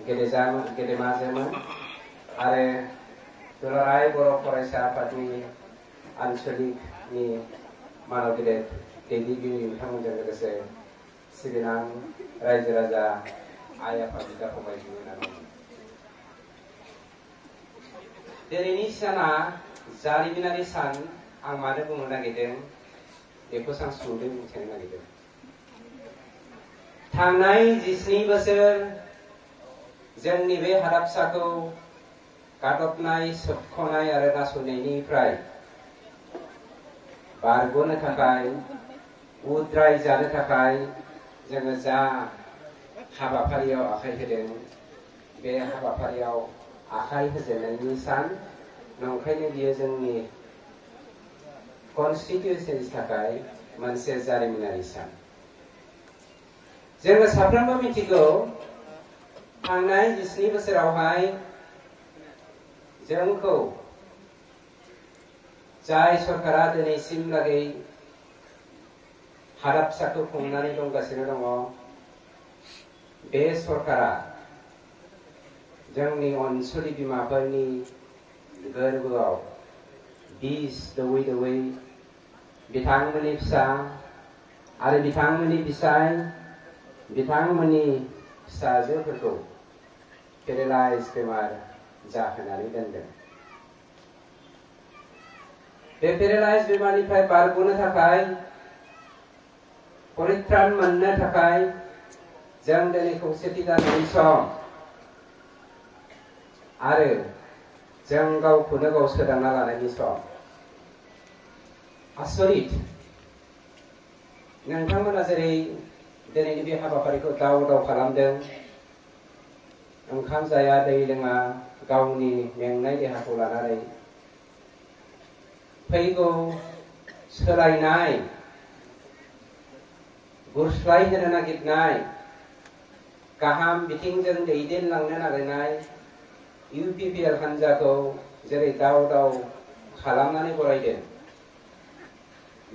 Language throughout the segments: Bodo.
गेदेमा जोमोन आरो दुलाराय बर' फरायसा आफादनि आनसलिकनि मानव गेदेर दैदेनगिरि बिथांमोनजों लोगोसे सिबिनां रायजो राजा आइ आफा बिदा फंबाय बिनानाव दिनैनि साना जारिमिनारि सान आं मानो बुंनो नागिरदों बेखौसो आं सुंद'यै मिथिनो नागिरदों। थांनाय 17 बोसोर जोंनि बे हादाबसाखौ गादबनाय सोबख'नाय आरो नासयनायनिफ्राय बारग'नो थाखाय उद्राय जानो थाखाय जोङो जा हाबाफारियाव आखाइ होदों बे हाबाफारियाव आखाइ होजेननायनि सान नंखायनो बियो जोंनि कनस्टिटिउसननि थाखाय मोनसे जारिमिनारि सान। जोङो साफ्रोमबो मिथिगौ थांनाय 17 बोसोरावहाय जोंखौ जाय सरकारा दिनैसिमलागै हादाबसाखौ खुंनानै दंगासिनो दङ बे सरकारा जोंनि अनसुलि बिमाफोरनि गोरबोआव बिस दौयै दौयै बिथांमोननि फिसा आरो बिथांमोननि फिसाय बिथांमोननि फिसाजोफोरखौ पेरालाइज बेमार जाहोनानै दोनदों। बे पेरालाइज बेमारनिफ्राय बारग'नो थाखाय परित्राण मोननो थाखाय जों दिनै खौसेथि जानायनि सम आरो जों गावखौनो गाव सोदांना लानायनि सम। आसरित नोंथांमोना जेरै दिनैनि बे हाबाफारिखौ दाव दाव खालामदों ओंखाम जाया दै लोङा गावनि मेंनाय देहाखौ लानानै फैगौ सोलायनाय गुरस्लाय होनो नागिरनाय गाहाम बिथिंजों दैदेनलांनो नागिरनाय UPPL हान्जाखौ जेरै दाव दाव खालामनानै बरायदों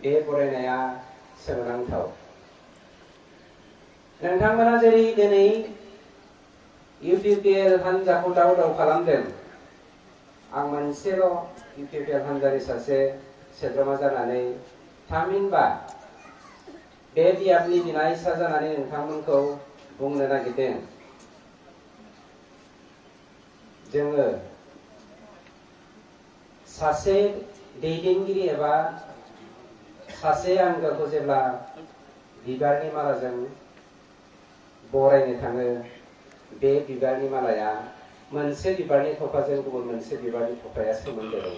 बे बरायनाया सोमोनांथाव। नोंथांमोना जेरै दिनै UPPL हान्जाखौ दाव दाव खालामदों आं मोनसेल' UPPL हान्जानि सासे सोद्रोमा जानानै थामहिनबा बे बियाबनि बिनायसा जानानै नोंथांमोनखौ बुंनो नागिरदों जोङो सासे दैदेनगिरि एबा सासे आंगोखौ जेब्ला बिबारनि मालाजों बरायनो थाङो बे बिबारनि मालाया मोनसे बिबारनि थफाजों गुबुन मोनसे बिबारनि थफाया सोमोन्दो दङ।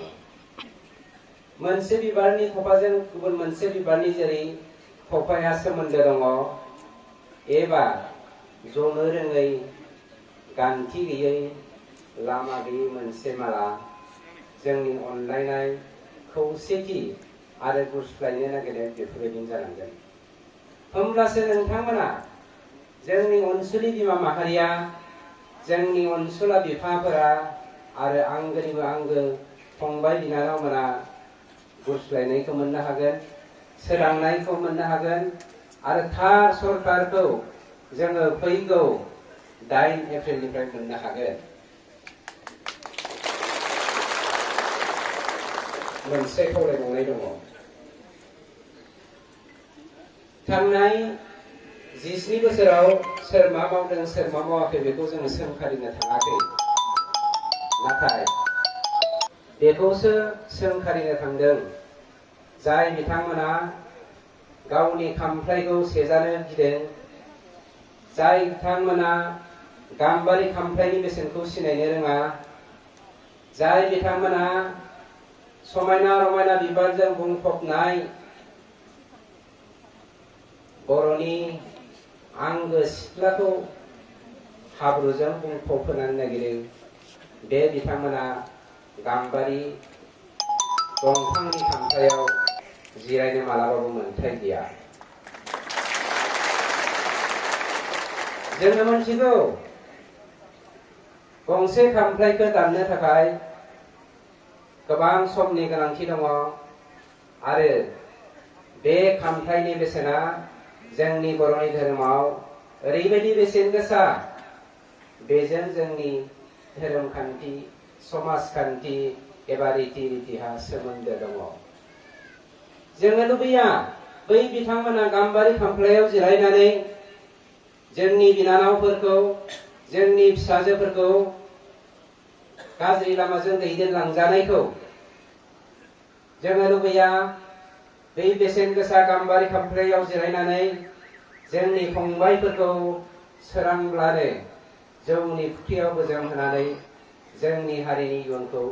मोनसे बिबारनि थफाजों गुबुन मोनसे बिबारनि जेरै थफाया सोमोन्दो दङ एबा जनो रोङै गान्थि गैयै लामा गैयै मोनसे माला जोंनि अनलायनाय खौसेथि आरो गुरस्लायनो नागिरनाय बेफोरबायदिनो जानांगोन। होमब्लासो नोंथांमोना जोंनि अनसुलि बिमा माहारिया जोंनि अनसुला बिफाफोरा आरो आंगोनिबो आंगो फंबाय बिनानावमोना गुरस्लायनायखौ मोननो हागोन सोरांनायखौ मोननो हागोन आरो थार सरकारखौ जोङो फैगौ 8 एप्रिलनिफ्राय मोननो हागोन। मोनसे खावलायबावनाय दङ। थांनाय 17 बोसोराव सोर मा मावदों सोर मा मावाखै बेखौ जोङो सोंखारिनो थाङाखै नाथाय बेखौसो सोंखारिनो थांदों जाय बिथांमोना गावनि खामफ्लायखौ सेजानो गिदों जाय बिथांमोना गाम्बारि खामफ्लायनि बेसेनखौ सिनायनो रोङा जाय बिथांमोना समायना रमायना बिबारजों बुंफबनाय बर'नि आंगो सिथ्लाखौ हाब्रुजों बुंफबहोनो नागिरो बे बिथांमोना गाम्बारि दंफांनि खामफ्लायाव जिरायनो मालाबाबो मोन्थाय गैया। जोङो मोनथिगौ गंसे खामफ्लायखौ दाननो थाखाय गोबां समनि गोनांथि दङ आरो बे खामफ्लायनि बेसेना जोंनि बर'नि धोरोमाव ओरैबायदि बेसेन गोसा बेजों जोंनि धोरोमखान्थि समाजखान्थि एबा रीति रीतिहा सोमोन्दो दङ। जोङो लुबैया बै बिथांमोना गाम्बारि खामफ्लायाव जिरायनानै जोंनि बिनानावफोरखौ जोंनि फिसाजोफोरखौ गाज्रि लामाजों दैदेनलांजानायखौ जोङो लुबैया बै बेसेन गोसा गाम्बारि खामफ्लायाव जिरायनानै जोंनि फंबायफोरखौ सोरांब्लानो जौनि फुख्रियाव गोजोमहोनानै जोंनि हारिनि इयुनखौ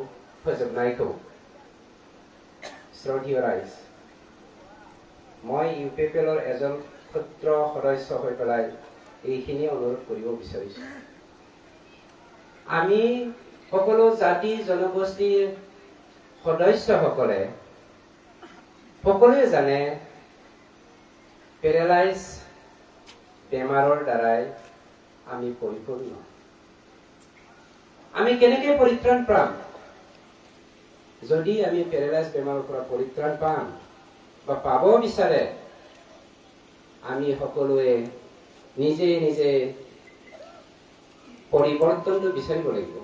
फोजोबनायखौ। শ্ৰদ্ধেয় ৰাইজ, মই ইউপিপিএলৰ এজন ক্ষুদ্ৰ সদস্য হৈ পেলাই এইখিনি অনুৰোধ কৰিব বিচাৰিছো। আমি সকলো জাতি জনগোষ্ঠীৰ সদস্যসকলে সকলোৱে জানে পেৰালাইজ বেমাৰৰ দ্বাৰাই আমি পৰিপূৰ্ণ। আমি কেনেকৈ পৰিত্ৰাণ পাম? যদি আমি পেৰালাইজ বেমাৰৰ পৰা পৰিত্ৰাণ পাম বা পাব বিচাৰে, আমি সকলোৱে নিজে নিজে পৰিৱৰ্তনটো বিচাৰিব লাগিব।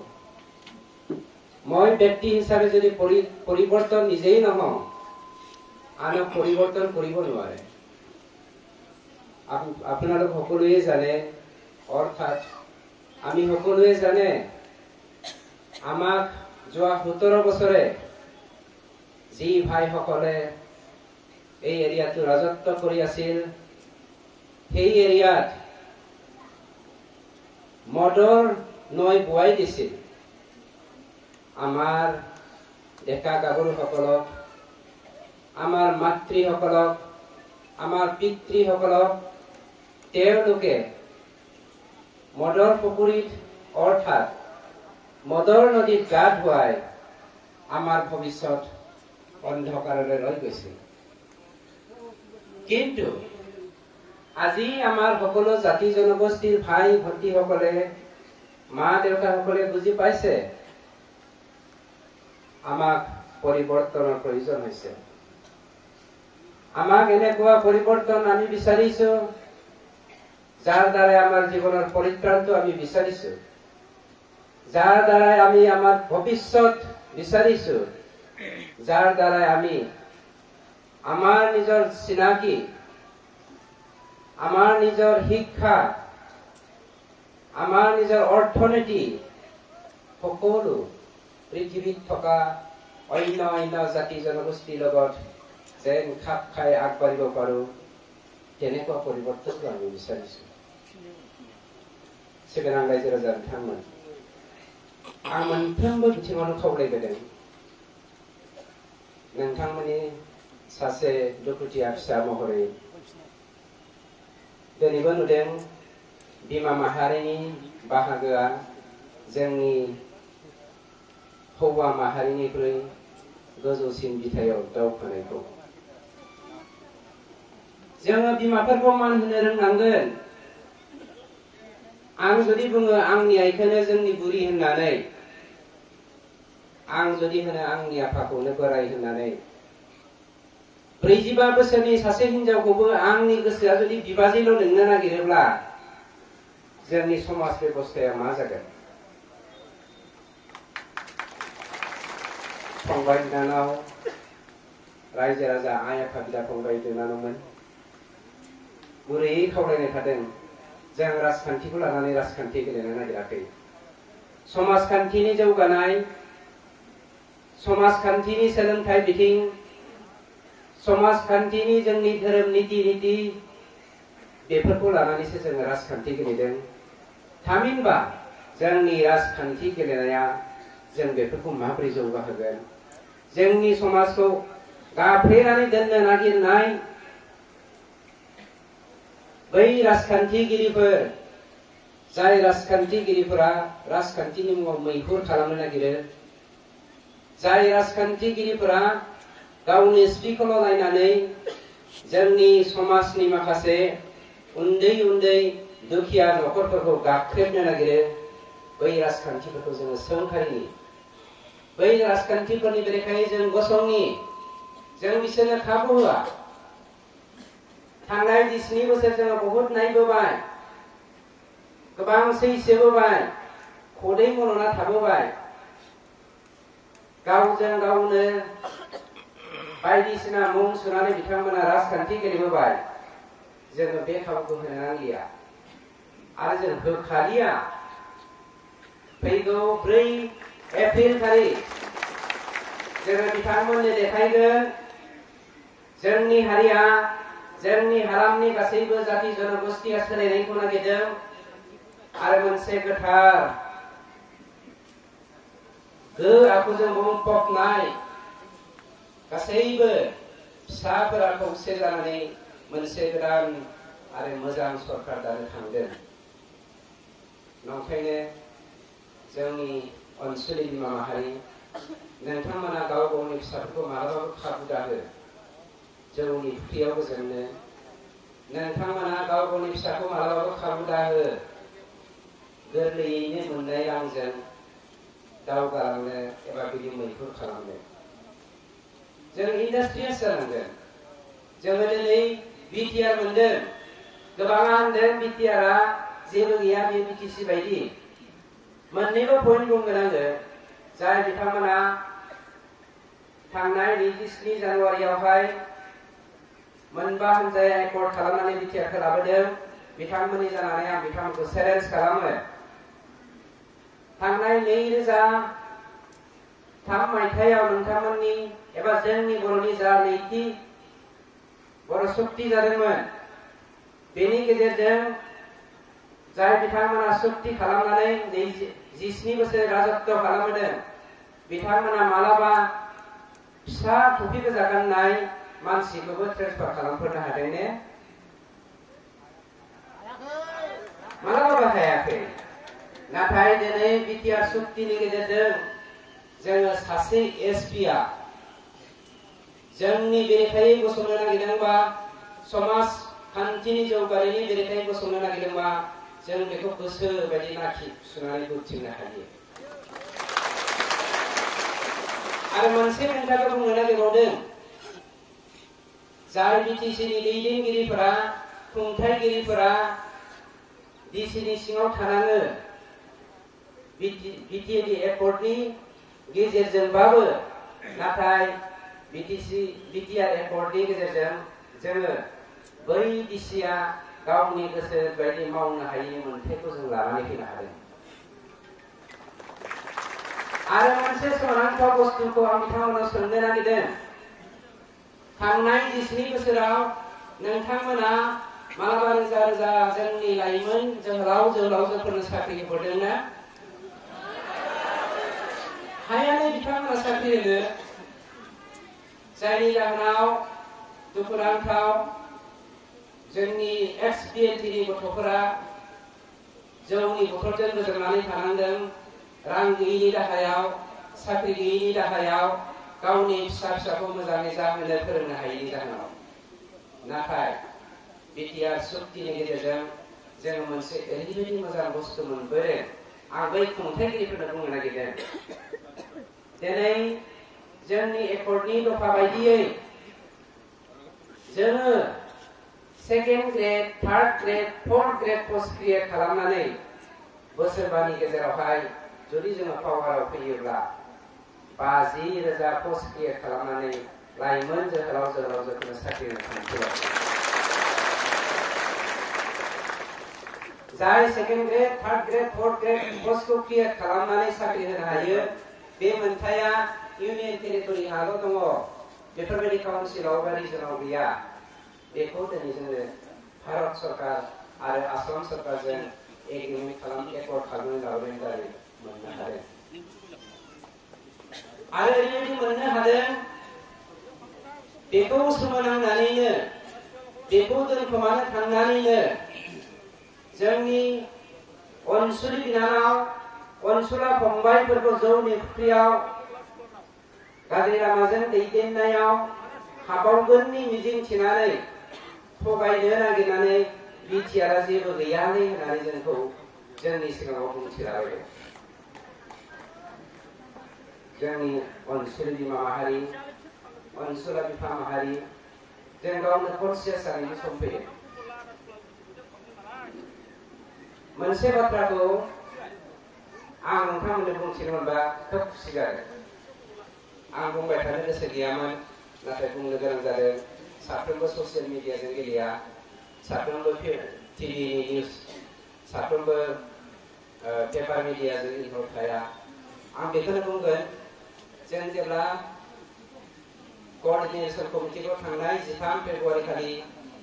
মই ব্যক্তি হিচাপে যদি পৰিৱৰ্তন নিজেই নহওঁ, আনক পৰিৱৰ্তন কৰিব নোৱাৰে। আপোনালোক সকলোৱে জানে, অৰ্থাৎ আমি সকলোৱে জানে আমাক যোৱা 17 বছৰে যি ভাইসকলে এই এৰিয়াটো ৰাজত্ব কৰি আছিল, সেই এৰিয়াত মদৰ নৈ বোৱাই দিছিল। আমাৰ ডেকা গাভৰুসকলক, আমাৰ মাতৃসকলক, আমাৰ পিতৃসকলক তেওঁলোকে মদৰ পুখুৰীত অৰ্থাৎ মদৰ নদীত গা ধুৱাই আমাৰ ভৱিষ্যত অন্ধকাৰলৈ লৈ গৈছিল। কিন্তু আজি আমাৰ সকলো জাতি জনগোষ্ঠীৰ ভাই ভণ্টিসকলে, মা দেউতাসকলে বুজি পাইছে আমাক পৰিৱৰ্তনৰ প্ৰয়োজন হৈছে। আমাক এনেকুৱা পৰিৱৰ্তন আমি বিচাৰিছো যাৰ দ্বাৰা আমাৰ জীৱনৰ পৰিত্ৰাণটো আমি বিচাৰিছো, যাৰ দ্বাৰা আমি আমাৰ ভৱিষ্যত বিচাৰিছো, যাৰ দ্বাৰা আমি আমাৰ নিজৰ চিনাকি, আমাৰ নিজৰ শিক্ষা, আমাৰ নিজৰ অৰ্থনীতি সকলো পৃথিৱীত থকা অন্য অন্য জাতি জনগোষ্ঠীৰ লগত যেন খাপ খাই আগবাঢ়িব পাৰো, তেনেকুৱা পৰিৱৰ্তনটো আমি বিচাৰিছো। सिगां रायजो राजा बिथांमोन, आं मोनफ्रोमबो बिथिङावनो खावलायबोदों नोंथांमोननि सासे दुखुथिया फिसा महरै दिनैबो नुदों बिमा माहारिनि बाहागोआ जोंनि हौवा माहारिनिख्रुइ गोजौसिन बिथायाव दावखोनायखौ। जोङो बिमाफोरखौ मान होनो रोंनांगोन। आं जुदि बुङो आंनि आइखौनो जोंनि बुरि होननानै, आं जुदि होनो आंनि आफाखौनो बोराय होननानै, 45 बोसोरनि सासे हिनजावखौबो आंनि गोसोआ जुदि बिबाजैल' लिंनो नागिरोब्ला जोंनि समाज बेबस्थाया मा जागोन? फंबाय बिनानाव, रायजो राजा, आइ आफा, बिदा फंबाय बिनानावमोन, गुरैयै खावलायनाय थादों जों राजखान्थिखौ लानानै राजखान्थि गेलेनो नागिराखै। समाजखान्थिनि जौगानाय, समाजखान्थिनि सोलोंथाइ बिथिं, समाजखान्थिनि जोंनि धोरोम नीति नीति बेफोरखौ लानानैसो जोङो राजखान्थि गेलेदों। थामहिनबा जोंनि राजखान्थि गेलेनाया जों बेफोरखौ माबोरै जौगाहोगोन? जोंनि समाजखौ गाफ्लेनानै दोननो नागिरनाय बै राजखान्थिगिरिफोर, जाय राजखान्थिगिरिफोरा राजखान्थिनि मुङाव मैहुर खालामनो नागिरो, जाय राजखान्थिगिरिफोरा गावनि स्पिखौल' नायनानै जोंनि समाजनि माखासे उन्दै उन्दै दुखिया न'खरफोरखौ गाख्रेबनो नागिरो, बै राजखान्थिफोरखौ जोङो सोंखारिनि, बै राजखान्थिफोरनि बेरेखायै जों गसंनि, जों बिसोरनो खाबु होआ। थांनाय 27 बोसोर जोङो बहुत नायबोबाय गोबां सैसोबोबाय खदै मन'ना थाबोबाय गावजों गावनो बायदिसिना मुं सुनानै बिथांमोना राजखान्थि गेलेबोबाय जोङो बे खाबुखौ होनो नांलिया आरो जों होखालिया फैगौ 4 एप्रिल खालि जोङो बिथांमोननो देखायगोन जोंनि हारिया जोंनि हालामनि गासैबो जाति जनगोष्ठीया सोलायनायखौ नागिरदों आरो मोनसे गोथार आखुजों बुंफबनाय गासैबो फिसाफोरा खौसे जानानै मोनसे गोदान आरो मोजां सरकार दानो थांदों। नंखायनो जोंनि ओनसोलनि बिमा माहारि नोंथांमोना गाव गावनि फिसाफोरखौ मालाबाबो खाबु दाहो जौनि फुख्रियाव गोजोमनो नोंथांमोना गाव गावनि फिसाखौ मालाबाबो खाबु दाहो गोरलैयैनो मोननाय रांजों दावगालांनो एबा बिदि मैहुर खालामनो जों इन्डास्ट्रियास जानांगोन। जोङो दिनै बिटिआर मोनदों गोबाङा होनदों बिटिआरआ जेबो गैया बे बिटिसि बायदि मोननैबो पइन्ट बुंगोन आङो जाय बिथांमोना थांनाय 27 जानुवारियावहाय मोनबा हानजाया एकर्ड खालामनानै बिटिआरखौ लाबोदों बिथांमोननि जानानै आं बिथांमोनखौ चेलेन्ज खालामो थांनाय 2003 मायथाइयाव नोंथांमोननि एबा जोंनि बर'नि जा नैथि बर' सुक्ति जादोंमोन बेनि गेजेरजों जाय बिथांमोना सुक्ति खालामनानै 17 बोसोर राजत्व खालामदों बिथांमोना मालाबा फिसा टुपि गोजा गाननाय मानसिखौबो ट्रेन्सफार खालामफोरनो हादों ने मालाबाबो हायाखै। नाथाय दिनै बिटिआर सुक्तिनि गेजेरजों जोङो सासे एसपिआ जोंनि बेरेखायै गसंनो नागिरदोंबा समाजखान्थिनि जौगानायनि बेरेखायै गसंनो नागिरदोंबा जों बेखौ गोसो बायदि नाखि सुनानै बोथिंनो हायो। आरो मोनसे खोथाखौ बुंनो नागिरबावदों जाय बिटिसिनि दैदेनगिरिफोरा खुंथायगिरिफोरा डिसिनि सिङाव थानाङो बिटिएडि एकर्डनि गेजेरजोंबाबो नाथाय बिटिआर एकर्डनि गेजेरजों जोङो बै डिसिआ गावनि गोसो बायदि मावनो हायैनि मोन्थायखौ जों लानानै फैनो हादों। आरो मोनसे सोमोनांथाव बुस्थुखौ आं बिथांमोनाव सोंनो नागिरदों थांनाय 27 बोसोराव नोंथांमोना मालाबा रोजा रोजा जोंनि लाइमोन जोहोलाव जोहोलावजोफोरनो साख्रि हरदोंना हायानो बिथांमोना साख्रि होनो जायनि जाहोनाव दुखुनांथाव जोंनि एक्स-बिएलटिनि गथ'फोरा जौनि बोथोरजों गोजोमनानै थानांदों रां गैयिनि दाहायाव साख्रि गैयिनि दाहायाव गावनि फिसाखौ मोजाङै जाहोनो फोरोंनो हायैनि जाहोनाव। नाथाय बिटिआर सुक्तिनि गेजेरजों जोङो मोनसे ओरैबायदि मोजां बुस्थु मोनबोदों आं बै खुंथायगिरिफोरनो बुंनो नागिरदों दिनै जोंनि एकर्डनि दफा बायदियै जोङो 2nd grade 3rd grade 4th grade first create खालामनानै बोसोरबानि गेजेरावहाय जुदि जोङो पावाराव फैयोब्ला 50,000 पस्ट क्रिएट खालामनानै लाइमोन जोहोलाव जोहोलावजोफोरनो साख्रि होनो थांखि लादों। जाय 2nd grade 3rd grade 4th grade पस्टखौ क्रिएट खालामनानै साख्रि होनो हायो बे मोनथाया इउनियन टेरिटरियाल' दङ बेफोरबायदि काउन्सिलाव बा रिजनाव गैया। बेखौ दिनै जोङो भारत सरकार आरो आसाम सरकारजों एकर्ड खालामनानै लाबोनायनि दारै मोननो हादों। आरो ओरैबायदि मोननो हादों बेखौ सोमोनांनानैनो बेखौ दोनखोमानो थांनानैनो जोंनि अनसुलि बिनानाव अनसुला फंबायफोरखौ जौनि फुख्रियाव गाज्रि लामाजों दैदेननायाव हाबावगोननि मिजिं थिनानै थगायनो नागिरनानै बिटिआरआ जेबो गैयालै होननानै जोंखौ जोंनि सिगाङाव बुंथिलाबायदों। जोंनि अनसुलि बिमा माहारि अनसुला बिफा माहारि जों गावनो कनसियास जानायनि सम फैयो। मोनसे बाथ्राखौ आं नोंथांमोननो बुंथिनो मोनबा खोब खुसि जादों। आं बुंबाय थानो गोसो गैयामोन, नाथाय बुंनो गोनां जादों। साफ्रोमबो ससियेल मिडियाजों गेलेया, साफ्रोमबो टिभि निउज, साफ्रोमबो पेपार मिडियाजों इनभल्भ थाया। आं बेखौनो बुंगोन, जों जेब्ला क'अर्डिनेशन कमिटिखौ थांनाय 13 फेब्रुआरि खालि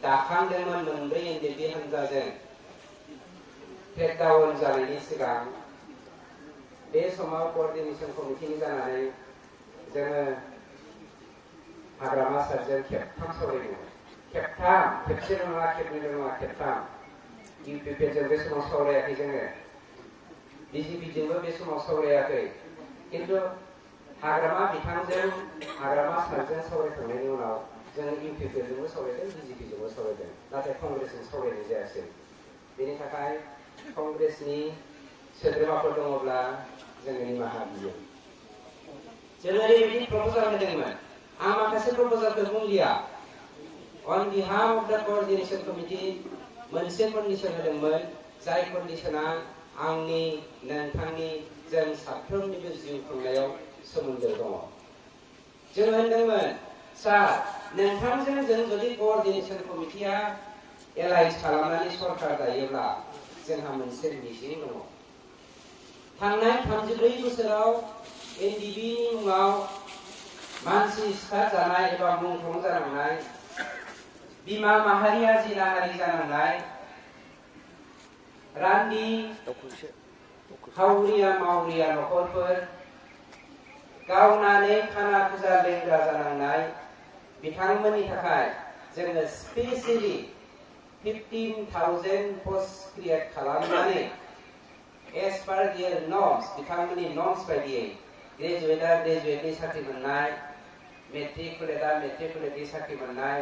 दाखांदोंमोन मोनब्रै एनडिएफबि हानजाजों टेकडाउन जानायनि सिगां, बे समाव क'अर्डिनेशन कमिटिनि जानानै जोङो हाग्रामा सारजों खेबथाम सावरायदोंमोन। खेबथाम, खेबसेल' नङा, खेबनैल' नङा, खेबथाम। इउपिपिएलजों बे समाव सावरायाखै जोङो, बिजेपिजोंबो बे समाव सावरायाखै। किन्तु हाग्रामा बिथांजों, हाग्रामा सारजों सावरायखांनायनि उनाव जोङो इउपिपिएलजोंबो सावरायदों, बिजेपिजोंबो सावरायदों, नाथाय कंग्रेसजों सावरायनाय जायासै। बेनि थाखाय कंग्रेसनि सोद्रोमाफोर दङब्ला जोङो निमाहा बियो। जोङो ओरैबायदि प्रप'जाल होदोंमोन, आं माखासे प्रप'जालखौ बुंलिया। अन बिहाफ अफ द क'अर्डिनेशन कमिटि मोनसे कन्डिशन होदोंमोन, जाय कन्डिशना आंनि, नोंथांनि, जों साफ्रोमनिबो जिउ खुंनायाव सोमोन्दो दङ। जों होनदोंमोन, सार, नोंथांजों जों जुदि क'अर्डिनेशन कमिटिया एलायन्स खालामनानै सरकार दायोब्ला जोंहा मोनसे मिजिं दङ। थांनाय 34 बोसोराव एनडिएफबिनि मुङाव मानसि सिथारजानाय एबा मुंख्लं जानांनाय, बिमा माहारिया जिनाहारि जानांनाय, रान्दि हावरिया मावरिया नखरफोर, गावनानै खाना खुजा लेंग्रा जानांनाय बिथांमोननि थाखाय जोङो स्पेसियेलि 15,000 पस्ट क्रिएट खालामनानै एज पार देयर नर्म्स, बिथांमोननि नर्म्स बायदियै ग्रेजुवेटआ ग्रेजुवेटनि साख्रि मोननाय, मेट्रिकुलेटआ मेट्रिकुलेटनि साख्रि मोननाय,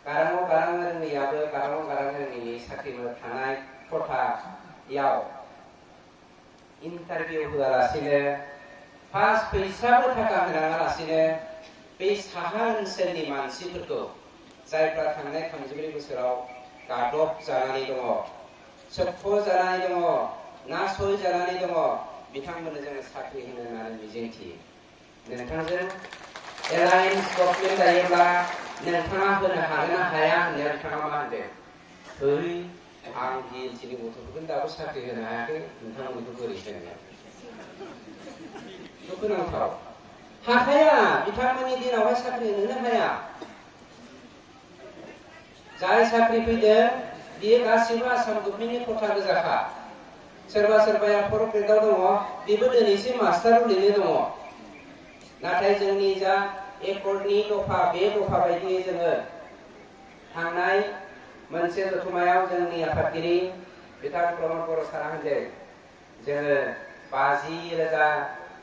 गाराङाव गारां रोङैयाबो गाराङाव गारां रोङैनि साख्रि थानाय खथायाव इन्टारभिउ होआलासिनो, पास फैसाबो थाखा होनाङालासिनो बे साहा ओनसोलनि मानसिफोरखौ, जायफ्रा थांनाय 34 बोसोराव गादब जानानै दङ, सोबख' जानानै दङ, नासय जानानै दङ, बिथांमोननो जोङो साख्रि होनो होननानै मिजिंथियो। नोंथांजों एलायन्स गभर्नमेन्ट जायोब्ला नोंथाङा होनो हागोन ना हाया होननाया नोंथाङा मा होनदों? थै, आं डिएलसिनि गथ'फोरखौनो दाबो साख्रि होनो हायाखै, नोंथाङा बेखौ बोरै होनो? दुखुनांथाव। हाखाया, बिथांमोननि दिनावहाय साख्रि होनोनो हाया। जाय साख्रि फैदों बियो गासिबो आसाम गभर्नमेन्टनि खथा गोजाखा। सोरबा सोरबाया 4th ग्रेडआव दङ, बेबो दिनैसिम मास्टार ओरैनो दङ। नाथाय जोंनि जा एकर्डनि दफा, बे दफा बायदियै जोङो थांनाय मोनसे जथुमायाव जोंनि आफादगिरि बिथां प्रमद बर' सारा होनदों, जोङो 50,000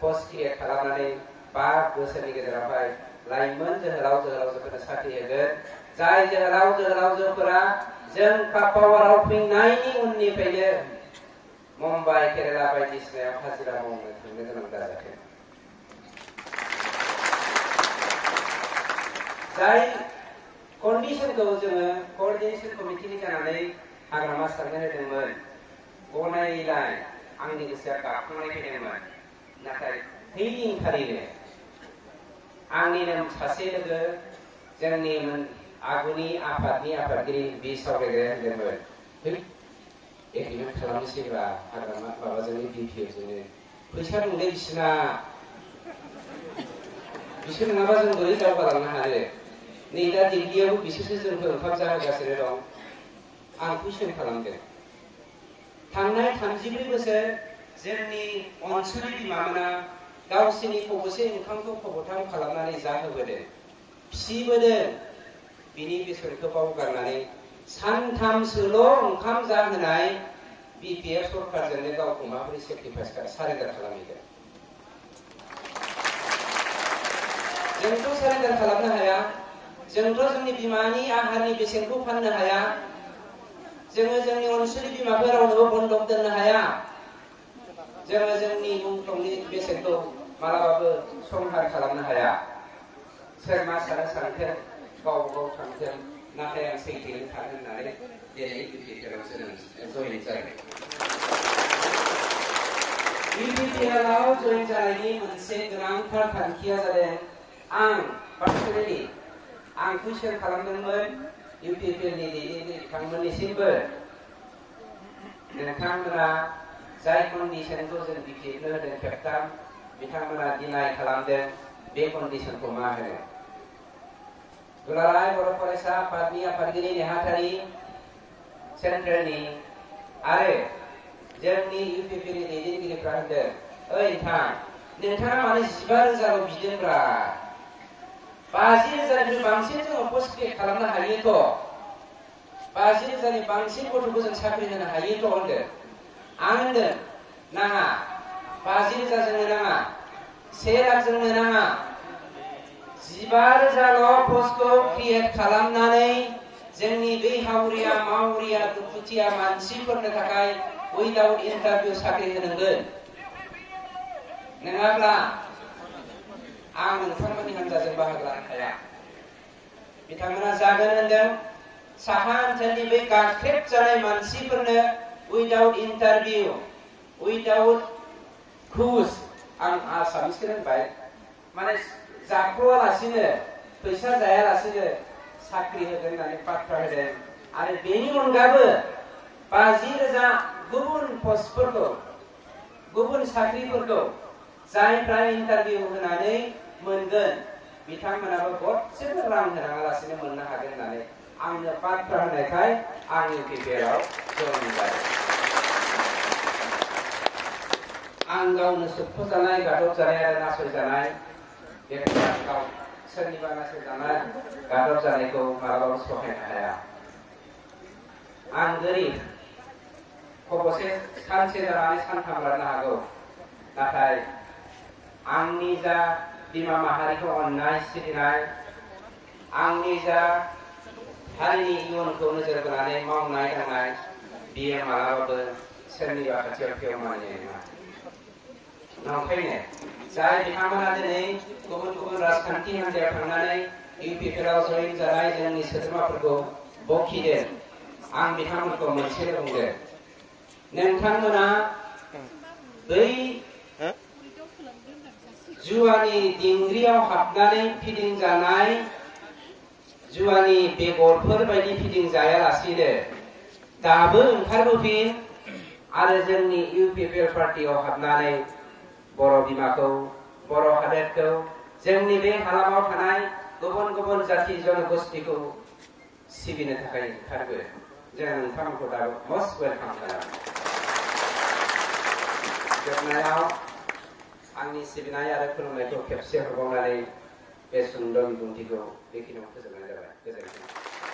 पस्ट क्रिएट खालामनानै 5 बोसोरनि गेजेरावहाय लाइमोन जोहोलाव जोहोलावजोफोरनो साख्रि होगोन। जाय जोहोलाव जोहोलावजोफोरा जों पावाराव फैनायनि उननिफ्रायनो मुम्बाइ, केरेला बायदिसिनायाव हाजिरा मावनो थांनो गोनां जायाखै। जाय कन्डिशनखौ जोङो क'अर्डिनेशन कमिटिनि जानानै हाग्रामा सारनो होदोंमोन, गनायलाय आंनि गोसोआ गाबखांनाय फैदोंमोन। नाथाय हैदिनखालिनो आंनिनो सासे लोगो, जोंनि आगुनि आफादनि आफादगिरि बि सावरायग्राया होनदोंमोन, एग्रिमेन्ट खालामनोसैब्ला हाग्रामा माबाजोंनो बिपिएफजोंनो फैसा दंलै बिसिना, बिसोर नङाबा जों बोरै दावगालांनो हानो? नै दा दिल्लीयावबो बिसोरसो जोंखौ ओंखाम जाहोगासिनो दं। आं कुइसन खालामदों, थांनाय 34 बोसोर जोंनि अनसुलि बिमामोना गावसोरनि खबसे ओंखामखौ खबथाम खालामनानै जाहोबोदों, फिसिबोदों। बिनि बेसरखौ बावगारनानै सानथामसोल' ओंखाम जाहोनाय बिपिएफ सरकारजोंनो गावखौ माबोरै सेक्रिफाइस सारेन्डार खालामहैदों? जोंथ' सारेन्डार खालामनो हाया, जोंथ' जोंनि बिमानि आहारनि बेसेनखौ फाननो हाया, जोङो जोंनि अनसुलि बिमाफोरावनो बन्दक दोननो हाया, जोङो जोंनि मुंख्लंनि बेसेनखौ मालाबाबो संहार खालामनो हाया। सोर मा सानो सानथों, गावबा गाव थांथों, नाथाय आं सैथोयै थागोन होननानै दिनै बिपिएफआव जों जयेन जादों। UPPLआव जइन जानायनि मोनसे गोनांथार थांखिया जादों आं पार्सनेलि आं कुइसन खालामदोंमोन UPPLनि दैदेनगिरि बिथांमोननिसिमबो नोंथांमोना जाय कन्डिशनखौ जों BPFनो होदों खेबथाम बिथांमोना डिनाय खालामदों बे कन्डिशनखौ मा होनो दुलाराय बर' फरायसा आफादनि आफादगिरि नेहाथारि सेन्ट्रेलनि आरो जोंनि UPPनि दैदेनगिरिफ्रा होनदों ओइ नोंथाङा माने 15,000 बिदोंब्रा 50,000नि बांसिन जोङो पस्ट क्रिएट खालामनो हायोथ' 50,000नि बांसिन गथ'खौ जों साख्रि होनो हायोथ' होनदों आं होनदों नाङा 50,000 जोंनो नाङा 1 लाख जोंनो नाङा 15,000ल' पस्टखौ क्रिएट खालामनानै जोंनि बे हावरिया मावरिया दुखुथिया मानसिफोरनो थाखाय उइदाउट इन्टारभिउ साख्रि होनांगोन नङाब्ला आं नोंथांमोननि हान्जाजों बाहागो लानो हाया बिथांमोना जागोन होनदों साहा ओनसोलनि बे गाख्रेब जानाय मानसिफोरनो उइदाउट इन्टारभिउ उइदाउट घुस आं आसामिसखौ होनबाय माने जाख्ल'आलासिनो फैसा जायालासिनो साख्रि होगोन होननानै बाथ्रा होदों आरो बेनि अनगाबो 50,000 गुबुन पस्टफोरखौ गुबुन साख्रिफोरखौ जायफ्रा इन्टारभिउ होनानै मोनगोन बिथांमोनाबो गरसेबो रां होनाङालासिनो मोननो हागोन होननानै आंनो बाथ्रा होनायखाय आं UPPLआव जइन जादों आं गावनो सोबख'जानाय गादबजानाय आरो नासयजानाय बेफोर सोरनिबा नासयजानाय गादबजानायखौ मालाबाबो सहायनो हाया आं गोरिब खबसे सानसे जानानै सानथाम लानो हागौ नाथाय आंनि जा बिमा माहारिखौ अननाय सिबिनाय आंनि जा हारिनि इयुनखौ नोजोर बोनानै मावनाय दांनाय बियो मालाबाबो सोरनिबा खाथियाव फेव मानिनाय नङा नंखायनो जाय बिथांमोना दिनै गुबुन गुबुन राजखान्थि हान्जायाव थांनानै UPPLआव जइन जानाय जोंनि सोद्रोमाफोरखौ बखिदों आं बिथांमोनखौ मोनसेल' बुंदों नोंथांमोना बै जुवानि दिंग्रियाव हाबनानै फिदिंजानाय जुवानि बेगरफोर बायदि फिदिंजायालासिनो दाबो ओंखारबोफिन आरो जोंनि UPPL पार्टियाव हाबनानै बर' बिमाखौ बर' हादोरखौ जोंनि बे हालामाव थानाय गुबुन गुबुन जाथि जनगोष्ठीखौ सिबिनो थाखाय ओंखारबो जों नोंथांमोनखौ दाबो मस्ट वेलकाम खालामो जोबनायाव आंनि सिबिनाय आरो खुलुमनायखौ खेबसे हरबावनानै बे सुंद' बिबुंथिखौ बेखिनियाव फोजोबनाय जाबाय गोजोन्थों